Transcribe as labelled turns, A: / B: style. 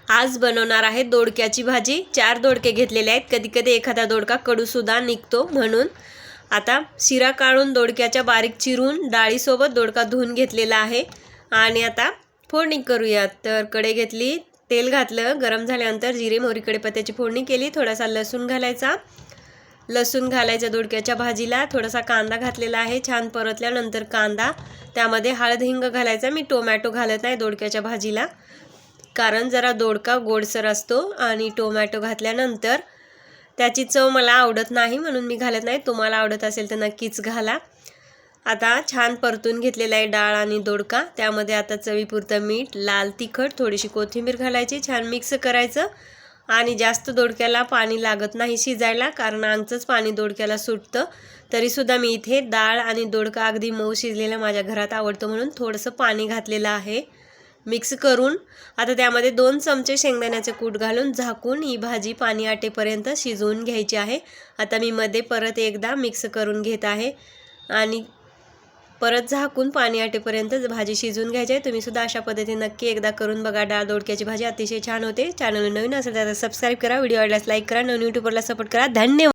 A: आज बनवणार आहे दोडक्याची भाजी। 4 दोडके घेतलेले आहेत। कधी कधी एखादा दोडका कडूसुद्धा निघतो, म्हणून आता शिरा काढून दोडक्याच्या बारीक चिरून डाळीसोबत दोडका धुवून घेतलेला आहे। आणि आता फोडणी करूया। तर कढई घेतली, तेल घातलं, गरम झाल्यानंतर जिरे मोहरी कढीपत्त्याची फोडणी केली, थोडासा लसूण घालायचा। लसूण घालायचा दोडक्याच्या भाजीला, थोडासा कांदा घातलेला आहे। छान परतल्यानंतर कांदा, त्यामध्ये हळद हिंग घालायचा। मी टोमॅटो घालत नाही दोडक्याच्या भाजीला, कारण जरा दोडका गोडसर असतो आणि टोमॅटो घातल्यानंतर त्याची चव मला आवडत नाही, म्हणून मी घालत नाही। तुम्हाला आवडत असेल तर नक्कीच घाला। आता छान परतून घेतलेला आहे डाळ आणि दोडका। त्यामध्ये आता चवीपुरतं मीठ, लाल तिखट, थोडीशी कोथिंबीर घालायची, छान मिक्स करायचं। आणि जास्त दोडक्याला पाणी लागत नाही शिजायला, कारण अंगचंच पाणी दोडक्याला सुटतं। तरीसुद्धा मी इथे डाळ आणि दोडका अगदी मऊ शिजलेला माझ्या घरात आवडतं, म्हणून थोडंसं पाणी घातलेलं आहे। मिक्स करून आता त्यामध्ये 2 चमचे शेंगदाण्याचे कूट घालून झाकून ही भाजी पाणी आटेपर्यंत शिजवून घ्यायची आहे। आता मी मध्ये परत एकदा मिक्स करून घेत आहे आणि परत झाकून पाणी आटेपर्यंत भाजी शिजवून घ्यायची आहे। तुम्ही सुद्धा अशा पद्धतीने नक्की एकदा करून बघा। डाळ दोडक्याची भाजी अतिशय छान होते। चॅनल नवीन असेल तर सबस्क्राईब करा, व्हिडिओ आवडल्यास लाईक करा, नवीन यूट्यूबरला सपोर्ट करा। धन्यवाद।